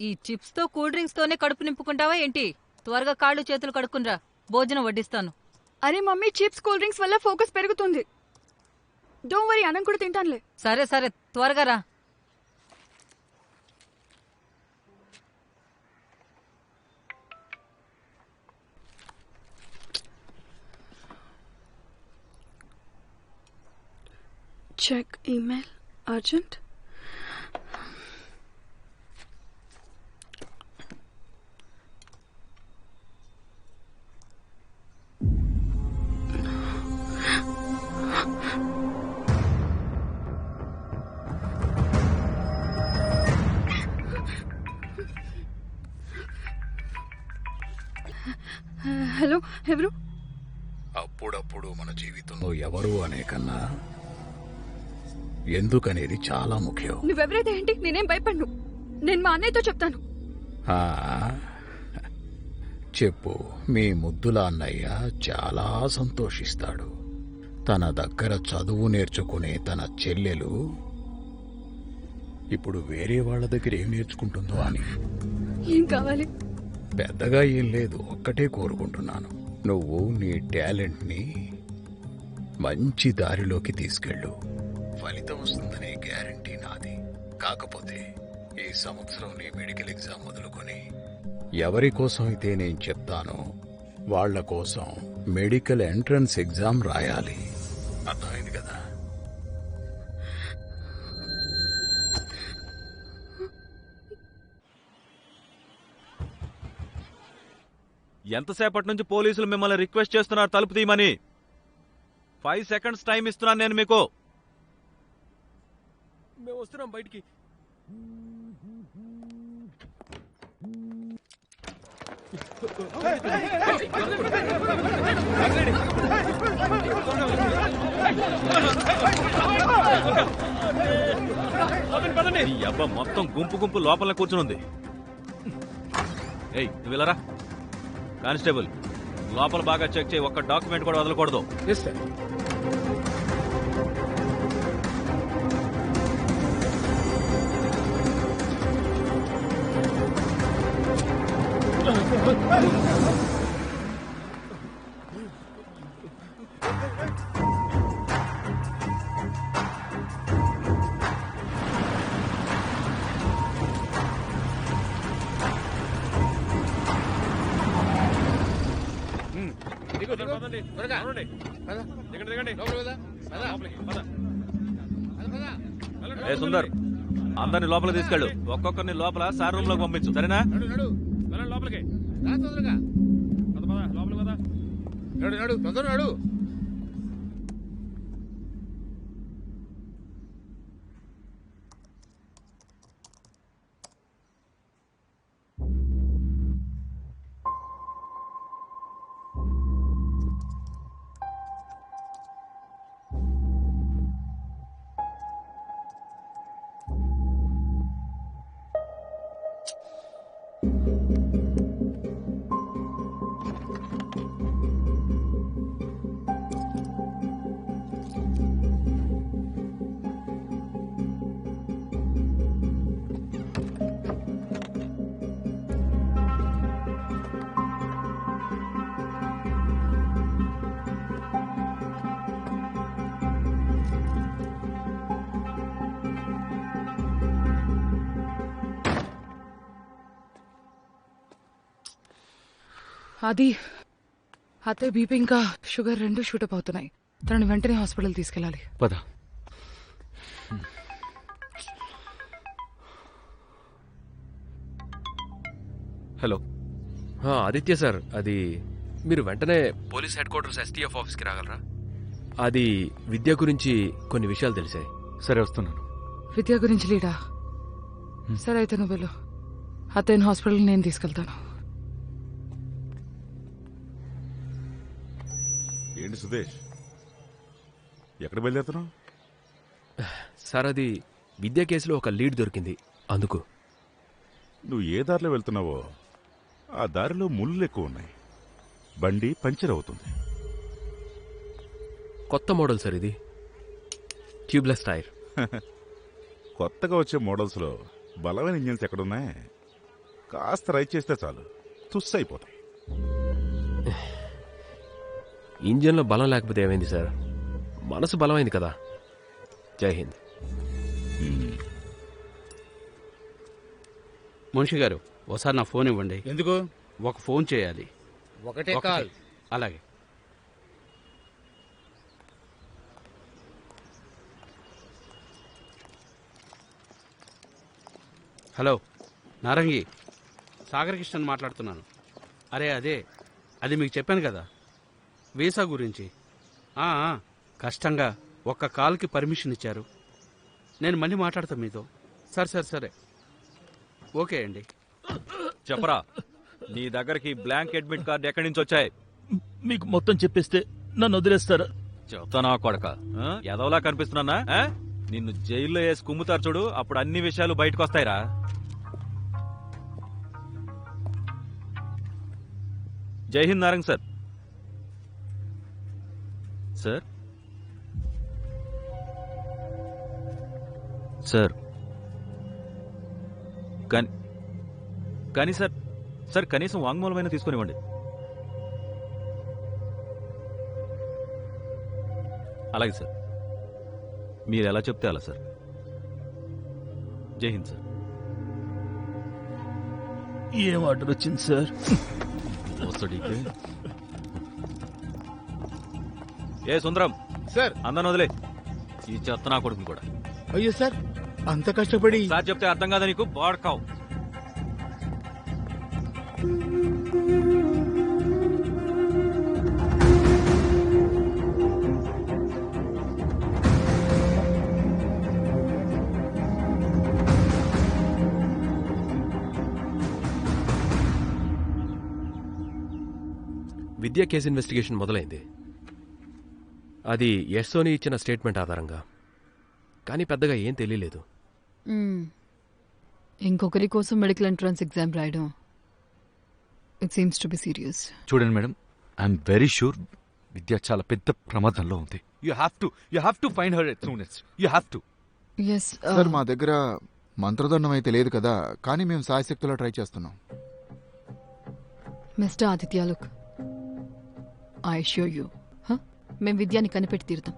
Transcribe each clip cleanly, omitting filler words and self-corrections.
ఈ చిప్స్ తో cool drinks తోనే కడుపు నింపుకుంటావా ఏంటి? త్వరగా కాళ్ళు చేతులు కడుక్కునరా, భోజనం వడ్డిస్తాను. అరే మమ్మీ, చిప్స్ కూల్ డ్రింక్స్ వల్ల ఫోకస్ పెరుగుతుంది. డోంట్ వరీ, అన్నం కూడా తింటానులే. సరే సరే, త్వరగా రా. Check email urgent. హలో, ఎవరు? అప్పుడప్పుడు మన జీవితంలో ఎవరు అనే కన్నా ఎందుకనేది చాలా ముఖ్యం. నువ్వెవరైతే ఏంటి, నేనేం భయపడ్ను. నేను మా అన్నయ్యతో చెప్తాను. ఆ, చెప్పు. మీ ముద్దుల అన్నయ్య చాలా సంతోషిస్తాడు. తన దగ్గర చదువు నేర్చుకునే తన చెల్లెలు ఇప్పుడు వేరే వాళ్ళ దగ్గర ఏం నేర్చుకుంటుందో అని. ఏం కావాలి? పెద్దగా ఏం లేదు, ఒక్కటే కోరుకుంటున్నాను. నువ్వు నీ టాలెంట్ని మంచి దారిలోకి తీసుకెళ్ళు. ఫలితం వస్తుందనే గ్యారంటీ నాది. కాకపోతే ఈ సంవత్సరం నీ మెడికల్ ఎగ్జామ్ మొదలుకొని ఎవరి కోసం అయితే నేను చెప్తానో వాళ్ల కోసం మెడికల్ ఎంట్రన్స్ ఎగ్జామ్ రాయాలి. అర్థమైంది కదా? ఎంతసేపటి నుంచి పోలీసులు మిమ్మల్ని రిక్వెస్ట్ చేస్తున్నారు తలుపు తీయమని? 5 సెకండ్స్ టైం ఇస్తున్నాను నేను మీకు. మేము వస్తున్నాం బయటికి. ఈ అబ్బా మొత్తం గుంపు గుంపు లోపల కూర్చునుంది. ఏయ్, నువ్వు వెళ్ళరా. కానిస్టేబుల్, లోపల బాగా చెక్ చేయి, ఒక్క డాక్యుమెంట్ కూడా వదలకూడదు. Yes sir. ఏ సుందర్, అందరిని లోపల తీసుకెళ్ళు. ఒక్కొక్కరిని లోపల సార్ రూమ్ లోకి పంపించు, సరేనా? లోపలికి తొందరగా. అది అత్తయ్య బీపీ ఇంకా షుగర్ రెండు షూటప్ అవుతున్నాయి. తనని వెంటనే హాస్పిటల్ తీసుకెళ్ళాలి. పద. హలో. ఆదిత్య సార్, అది మీరు వెంటనే పోలీస్ హెడ్ క్వార్టర్స్ STF ఆఫీస్కి రాగలరా? అది విద్య గురించి కొన్ని విషయాలు తెలిసాయి. సరే, వస్తున్నాను. విద్య గురించి లీడా? సరే అయితే నువ్వు వెళ్ళు. అత్తయ్యని హాస్పిటల్ నేను తీసుకెళ్తాను. ఏంటి సుదేష్, ఎక్కడ బయలుదేరుతున్నావు? సార్, అది విద్యా కేసులో ఒక లీడ్ దొరికింది, అందుకు. నువ్వు ఏ దారిలో వెళ్తున్నావో ఆ దారిలో ముళ్ళు ఎక్కువ ఉన్నాయి. బండి పంచర్ అవుతుంది. కొత్త మోడల్ సార్ ఇది, ట్యూబ్లెస్ టైర్. కొత్తగా వచ్చే మోడల్స్లో బలమైన ఇంజిన్స్ ఎక్కడున్నాయి? కాస్త రైట్ చేస్తే చాలు తుస్సు అయిపోతాం. ఇంజన్లో బలం లేకపోతే ఏమైంది సార్? మనసు బలమైంది కదా. జై హింద్. మున్షి గారు ఒకసారి నా ఫోన్ ఇవ్వండి. ఎందుకు? ఒక ఫోన్ చేయాలి. ఒకటే ఒకటే. కాల్. అలాగే. హలో నారంగి, సాగర్ కిషన్ మాట్లాడుతున్నాను. అదే అది మీకు చెప్పాను కదా, వీసా గురించి. కష్టంగా ఒక్క కాల్కి పర్మిషన్ ఇచ్చారు. నేను మళ్ళీ మాట్లాడతాను మీతో. సరే ఓకే అండి. చెప్పరా, నీ దగ్గరికి బ్లాంక్ అడ్మిట్ కార్డు ఎక్కడి నుంచి వచ్చాయి? మీకు మొత్తం చెప్పేస్తే నన్ను వదిలేస్తారా? చెప్తానా కొడక, ఎదవలా కనిపిస్తున్నానా? నిన్ను జైల్లో వేసి కుమ్ముతారు చూడు, అప్పుడు అన్ని విషయాలు బయటకు వస్తాయిరా. జై Hind Narang sir. Sir sir కానీ సార్ కనీసం వాంగ్మూలమైనా తీసుకునివ్వండి. అలాగే సార్, మీరు ఎలా చెప్తే అలా సార్. జై హింద్ సార్. ఏం ఆర్డర్ వచ్చింది సార్? ఏ సుందరం సార్. అందరిని వదిలే, ఈ చెత్త నా కొడుకుని కూడా. అయ్యో సార్, అంత కష్టపడి. సార్ చెప్తే అర్థం కాదా నీకు? బాడ్కావు. విద్యా కేసు ఇన్వెస్టిగేషన్ మొదలైంది. అది యశ్సోని ఇచ్చిన స్టేట్మెంట్ ఆధారంగా. కానీ పెద్దగా ఏం తెలియలేదు. ఇంకొకరి కోసం మెడికల్ ఎంట్రన్స్ ఎగ్జామ్ రాయడం, it seems to be serious. చూడండి madam, I'm very sure Vidya చాలా పెద్ద ప్రమాదంలో ఉంది. You have to find her at soon as. You have to. Yes sir, మా దగ్గర మంత్రదండం అయితే లేదు కదా, కానీ మేము సాయశక్తిలో ట్రై చేస్తున్నాం. Mister Aditya, look, I assure you, మేం విద్యాని కనిపెట్టి తీరుతాం.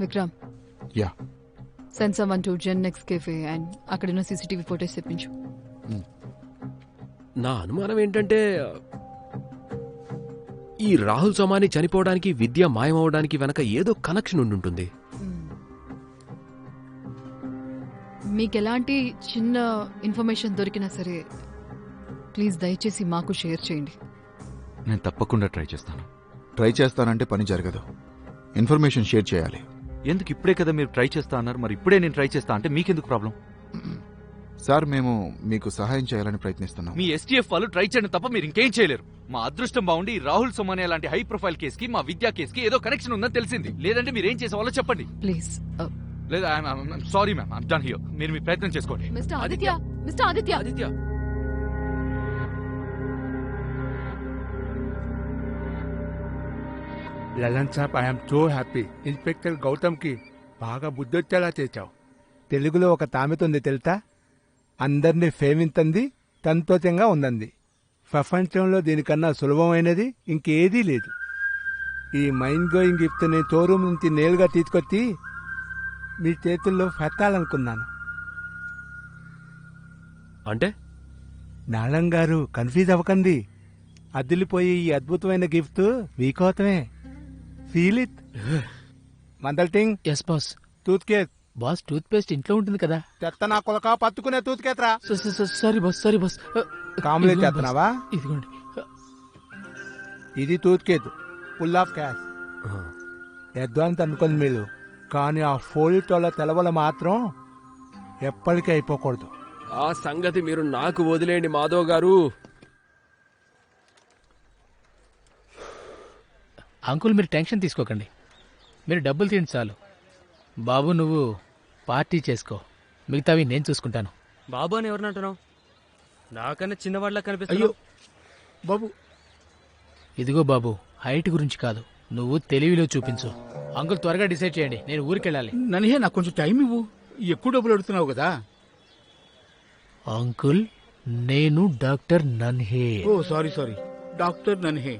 Vikram, yeah, send someone to gen next cafe అండ్ అక్కడున్న సీసీటీవీ ఫోటోస్ తెప్పించు. నా అనుమానం ఏంటంటే, ఈ రాహుల్ సోమాని చనిపోవడానికి, విద్య మాయమవడానికి వెనక ఏదో కనెక్షన్ ఉండుంటుంది. మీకెలాంటి చిన్న ఇన్ఫర్మేషన్ దొరికినా సరే ప్లీజ్ దయచేసి మాకు షేర్ చేయండి. నేను తప్పకుండా ట్రై చేస్తాను. ట్రై చేస్తానంటే పని జరగదు. ఇన్ఫర్మేషన్ షేర్ చేయాలి. ఎందుకు? ఇప్పుడే కదా మీరు ట్రై చేస్తా అన్నారు. మరి ఇప్పుడే నేను ట్రై చేస్తా అంటే మీకెందుకు ప్రాబ్లం? సార్, మేము మీకు సహాయం చేయాలని ప్రయత్నిస్తున్నాం. మీ ఎస్టీఎఫ్ వాళ్ళు ట్రై చేయడం తప్ప మీరు ఇంకేం చేయలేరు. మా అదృష్టం బాగుండి రాహుల్ సోమానియా లాంటి హై ప్రొఫైల్ కేసుకి మా విద్యా కేసుకి ఏదో కనెక్షన్ ఉందని తెలిసింది. లేదంటే మీరు ఏం చేసేవాళ్ళో చెప్పండి. ప్లీజ్. లేదా sorry ma'am, I'm done here. మీరు మీ ప్రయత్నం చేసుకోండి. Mister Aditya. Aditya, Lalan sahab, I'm so happy. Inspector గౌతమ్కి బాగా బుద్ధొచ్చేలా చేశావు. తెలుగులో ఒక సామెత ఉంది తెలుసా? అందరినీ ఫేమింతంది, సంతోషంగా ఉందంది. ప్రపంచంలో దీనికన్నా సులభమైనది ఇంకేదీ లేదు. ఈ మైండ్ గోయింగ్ గిఫ్ట్ నేను షోరూమ్ నుంచి నేరుగా తీసుకొచ్చి మీ చేతుల్లో పెట్టాలనుకున్నాను. అంటే నాళం గారు, కన్ఫ్యూజ్ అవ్వకండి. అదిలిపోయి ఈ అద్భుతమైన గిఫ్ట్ మీకోసమే. Feel it. మందల్టింగ్. Yes boss. Tooth case. Boss, toothpaste ఇంట్లో ఉంటుంది కదా. చెత్త నా కొలక పత్తుకునే టూత్ కేత్రా. Sorry boss. కాంబులే చేస్తున్నావా? ఇదిగోండి. ఇది tooth case, full of cash. Advance అనుకుంది మీరు, కానీ ఆ ఫోలిటోల తెలవల మాత్రం ఎప్పటికీ అయిపోకూడదు. ఆ సంగతి మీరు నాకు వదిలేండి మాధవ్ గారు. అంకుల్, మీరు టెన్షన్ తీసుకోకండి. మీరు డబ్బులు తిండి చాలు. బాబు, నువ్వు పార్టీ చేసుకో, మిగతావి నేను చూసుకుంటాను. బాబు అని ఎవరినంటున్నావు? నాకన్నా చిన్నవాళ్ళ కనిపిస్తా. అయ్యో బాబు. ఇదిగో బాబు, హైట్ గురించి కాదు, నువ్వు తెలివిలో చూపించు. అంకుల్, త్వరగా డిసైడ్ చేయండి, నేను ఊరికెళ్ళాలి. నన్నే నాకు కొంచెం టైం ఇవ్వు. ఎక్కువ డబ్బులు అడుగుతున్నావు కదా. అంకుల్ నేను డాక్టర్ నన్హే ఓ సారీ డాక్టర్ నన్హే